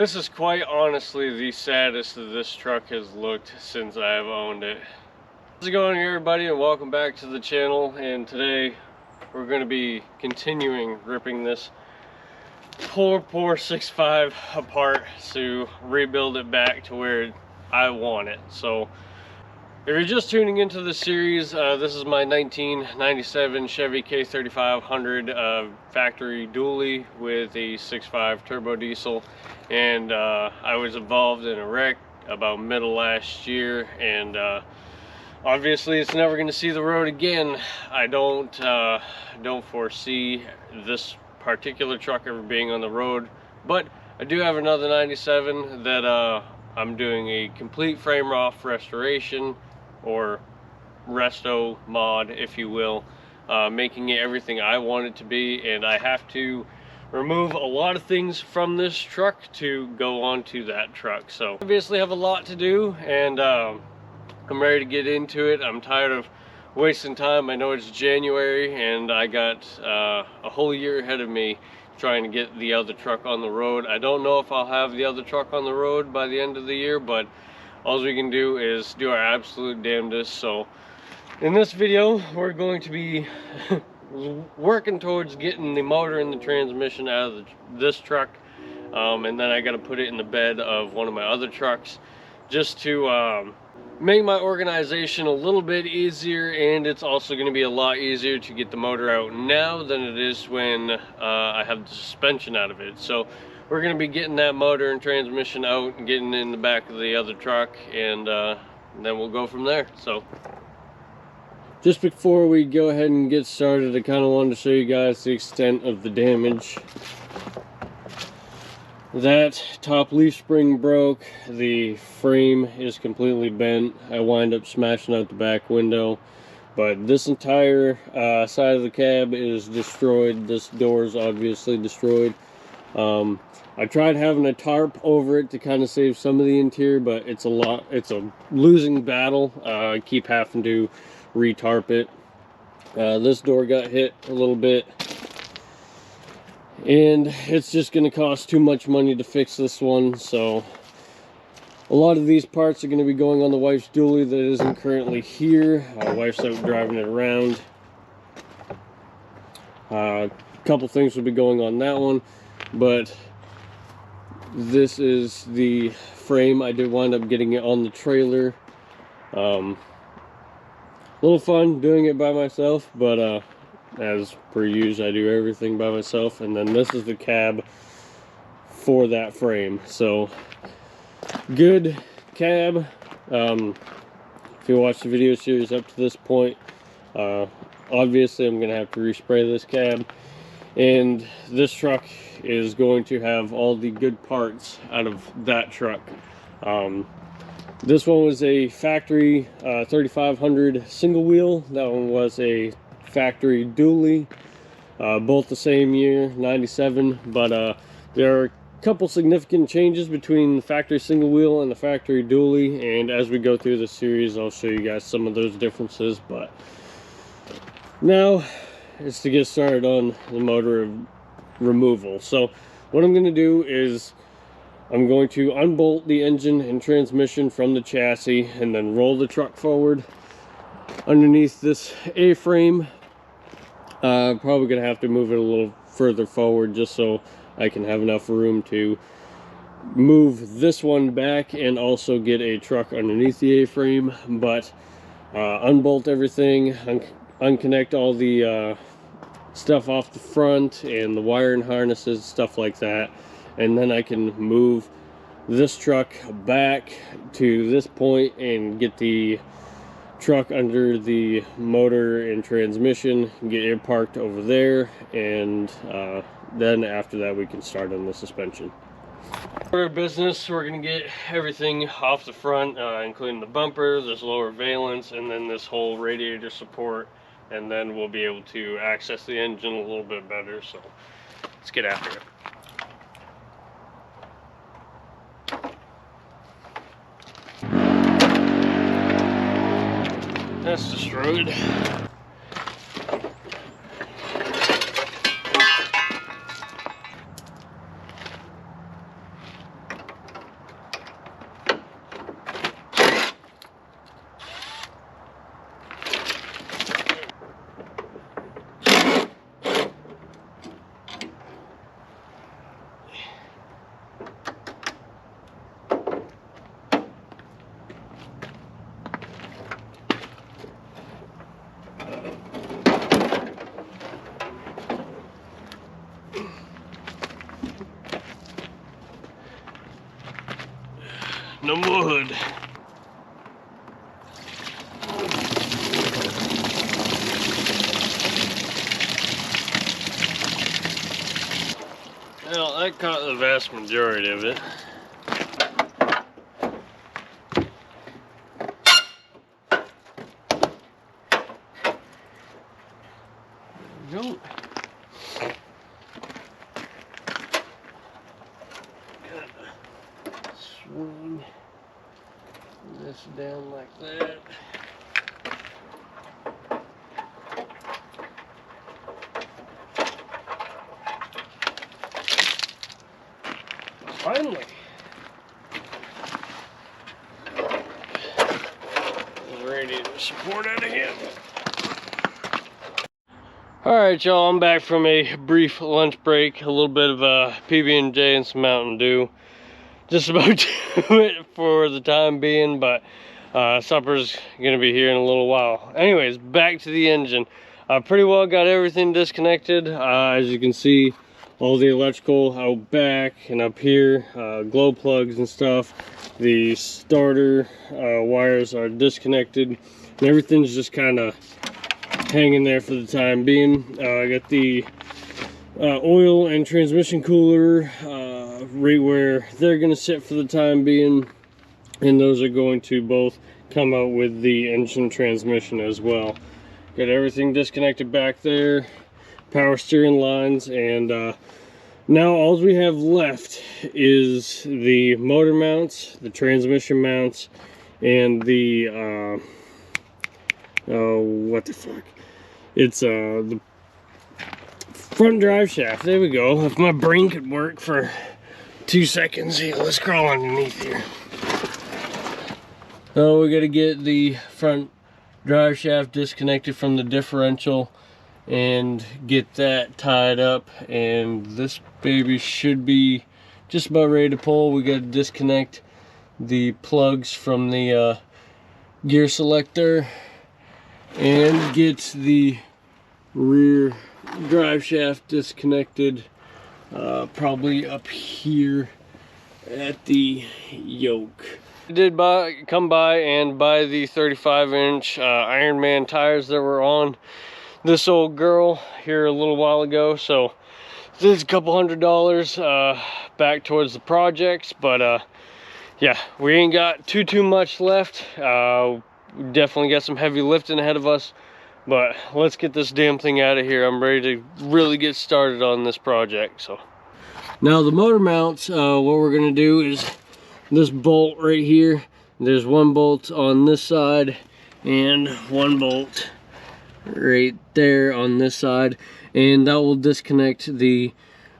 This is quite honestly the saddest that this truck has looked since I have owned it. How's it going, everybody, and welcome back to the channel. And today we're going to be continuing ripping this poor 6.5 apart to rebuild it back to where I want it. So if you're just tuning into the series, this is my 1997 Chevy K3500 factory dually with a 6.5 turbo diesel, and I was involved in a wreck about middle last year, and obviously it's never going to see the road again. I don't foresee this particular truck ever being on the road, but I do have another 97 that I'm doing a complete frame off restoration, or resto mod, if you will, making it everything I want it to be. And I have to remove a lot of things from this truck to go onto that truck. So obviously I have a lot to do, and I'm ready to get into it. I'm tired of wasting time. I know it's January and I got a whole year ahead of me trying to get the other truck on the road. I don't know if I'll have the other truck on the road by the end of the year, but all we can do is do our absolute damnedest. So in this video, we're going to be working towards getting the motor and the transmission out of this truck, and then I got to put it in the bed of one of my other trucks just to make my organization a little bit easier. And it's also going to be a lot easier to get the motor out now than it is when I have the suspension out of it. So we're going to be getting that motor and transmission out and getting in the back of the other truck, and then we'll go from there. So just before we go ahead and get started, I kind of wanted to show you guys the extent of the damage. That top leaf spring broke, the frame is completely bent. I wind up smashing out the back window, but this entire side of the cab is destroyed. This door is obviously destroyed. I tried having a tarp over it to kind of save some of the interior, but it's a losing battle. I keep having to re-tarp it. This door got hit a little bit, and it's just going to cost too much money to fix this one. So a lot of these parts are going to be going on the wife's dually that isn't currently here. Wife's out driving it around. A couple things will be going on that one, but this is the frame. I did wind up getting it on the trailer. A little fun doing it by myself, but as per usual, I do everything by myself. And then this is the cab for that frame. So good cab. If you watch the video series up to this point, obviously I'm gonna have to respray this cab, and this truck is going to have all the good parts out of that truck. This one was a factory 3500 single wheel. That one was a factory dually, both the same year, 97, but there are a couple significant changes between the factory single wheel and the factory dually, and as we go through the series I'll show you guys some of those differences. But now it's to get started on the motor removal. So what I'm going to do is I'm going to unbolt the engine and transmission from the chassis and then roll the truck forward underneath this A-frame. Probably going to have to move it a little further forward just so I can have enough room to move this one back and also get a truck underneath the A-frame. But unbolt everything, unconnect all the stuff off the front and the wiring harnesses, stuff like that, and then I can move this truck back to this point and get the truck under the motor and transmission, get it parked over there, and then after that we can start on the suspension. For our business, we're going to get everything off the front, including the bumper, this lower valence, and then this whole radiator support, and then we'll be able to access the engine a little bit better. So let's get after it. That's destroyed. No more hood. Well, that caught the vast majority of it. Don't. Gotta swing this down like that. Finally. Ready to support it again. Alright y'all, I'm back from a brief lunch break, a little bit of PB&J and some Mountain Dew. Just about do it for the time being, but supper's gonna be here in a little while. Anyways, back to the engine. Pretty well got everything disconnected. As you can see, all the electrical out back and up here, glow plugs and stuff. The starter wires are disconnected, and everything's just kind of hanging there for the time being. I got the oil and transmission cooler right where they're going to sit for the time being, and those are going to both come out with the engine transmission as well. Got everything disconnected back there, power steering lines, and now all we have left is the motor mounts, the transmission mounts, and the what the fuck, it's the front drive shaft. There we go. If my brain could work for 2 seconds. Here, let's crawl underneath here. So we got to get the front drive shaft disconnected from the differential and get that tied up, and this baby should be just about ready to pull. We got to disconnect the plugs from the gear selector and get the rear drive shaft disconnected, probably up here at the yoke. I did come by and buy the 35-inch Ironman tires that were on this old girl here a little while ago, so this is a couple $100 back towards the projects. But yeah, we ain't got too much left. We definitely got some heavy lifting ahead of us, but let's get this damn thing out of here. I'm ready to really get started on this project. So now the motor mounts, what we're gonna do is this bolt right here. There's one bolt on this side and one bolt right there on this side, and that will disconnect the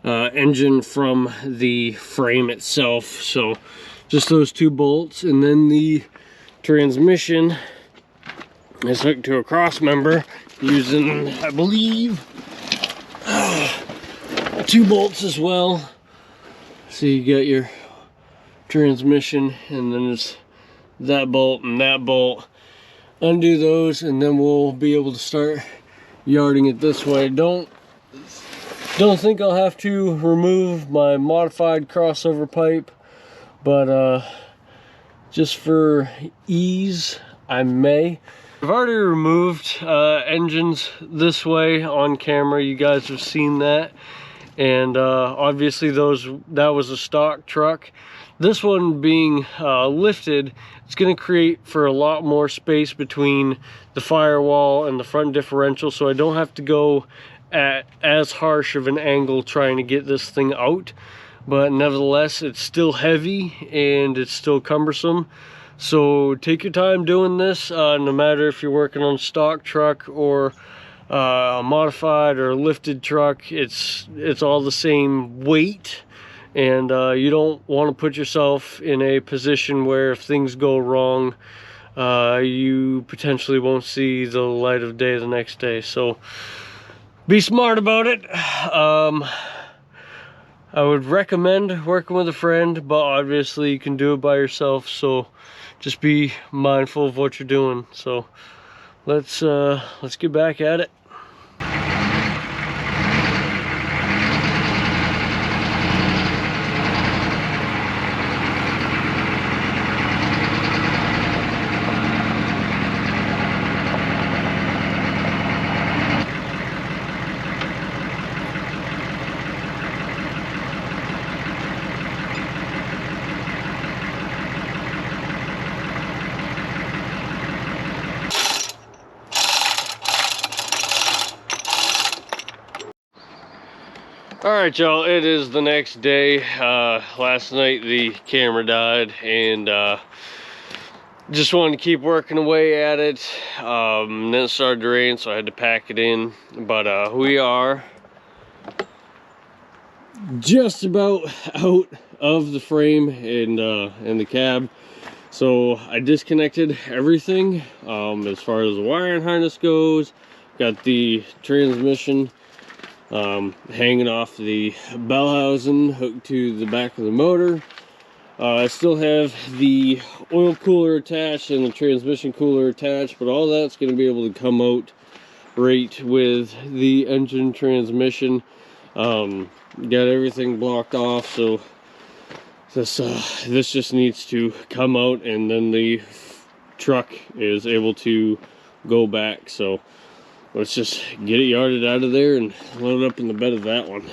engine from the frame itself. So just those two bolts, and then the transmission is hooked to a cross member using, I believe, 2 bolts as well. So you got your transmission, and then it's that bolt and that bolt. Undo those, and then we'll be able to start yarding it this way. Don't think I'll have to remove my modified crossover pipe, but just for ease, I may. I've already removed engines this way on camera. You guys have seen that, and obviously that was a stock truck. This one being lifted, it's going to create for a lot more space between the firewall and the front differential, so I don't have to go at as harsh of an angle trying to get this thing out. But nevertheless, it's still heavy and it's still cumbersome. So take your time doing this, no matter if you're working on a stock truck or a modified or a lifted truck. It's all the same weight. And you don't want to put yourself in a position where if things go wrong, you potentially won't see the light of day the next day. So be smart about it. I would recommend working with a friend, but obviously you can do it by yourself, so just be mindful of what you're doing. So let's get back at it. Alright y'all, it is the next day. Last night the camera died, and just wanted to keep working away at it. Then it started to rain, so I had to pack it in. But we are just about out of the frame and the cab. So I disconnected everything as far as the wiring harness goes. Got the transmission hanging off the bell housing hooked to the back of the motor. I still have the oil cooler attached and the transmission cooler attached, but all that's going to be able to come out right with the engine transmission. Got everything blocked off, so this just needs to come out, and then the truck is able to go back. So let's just get it yarded out of there and load it up in the bed of that one.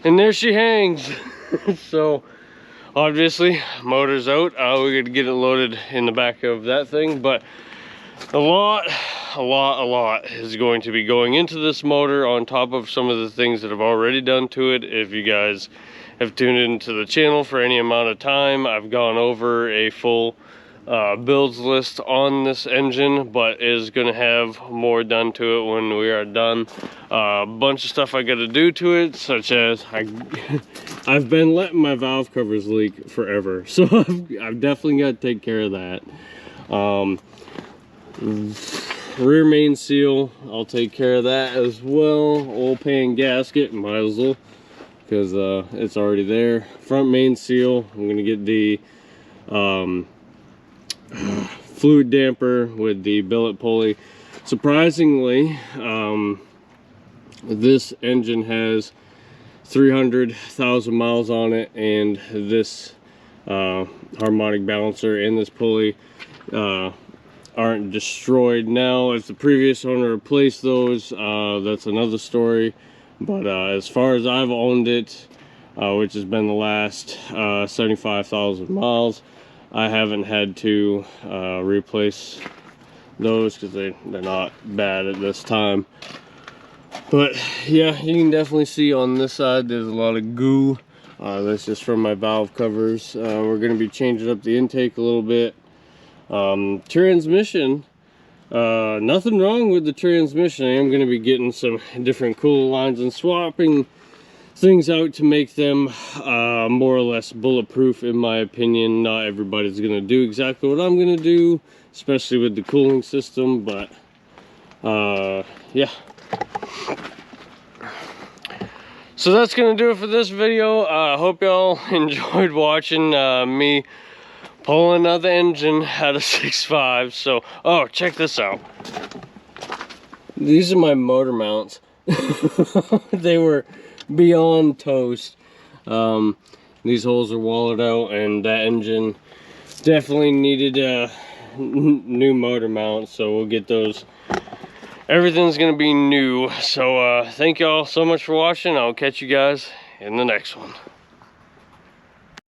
And there she hangs. So obviously motor's out. We're gonna get it loaded in the back of that thing, but a lot is going to be going into this motor on top of some of the things that I've already done to it. If you guys have tuned into the channel for any amount of time, I've gone over a full builds list on this engine, but is going to have more done to it when we are done. A bunch of stuff I got to do to it, such as I've been letting my valve covers leak forever, so I've definitely got to take care of that. Rear main seal, I'll take care of that as well. Oil pan gasket, might as well, because it's already there. Front main seal, I'm going to get the fluid damper with the billet pulley. Surprisingly, this engine has 300,000 miles on it, and this harmonic balancer and this pulley aren't destroyed. Now, if the previous owner replaced those, that's another story. But as far as I've owned it, which has been the last 75,000 miles, I haven't had to replace those because they're not bad at this time. But yeah, you can definitely see on this side there's a lot of goo. That's just from my valve covers. We're going to be changing up the intake a little bit. Transmission, Nothing wrong with the transmission. I am going to be getting some different cooler lines and swapping things out to make them more or less bulletproof, in my opinion. Not everybody's going to do exactly what I'm going to do, especially with the cooling system, but yeah. So that's going to do it for this video. I hope y'all enjoyed watching me pull another engine out of 6.5. So, oh, check this out. These are my motor mounts. They were beyond toast. These holes are walled out, and that engine definitely needed a new motor mount, so we'll get those. Everything's gonna be new. So thank y'all so much for watching. I'll catch you guys in the next one.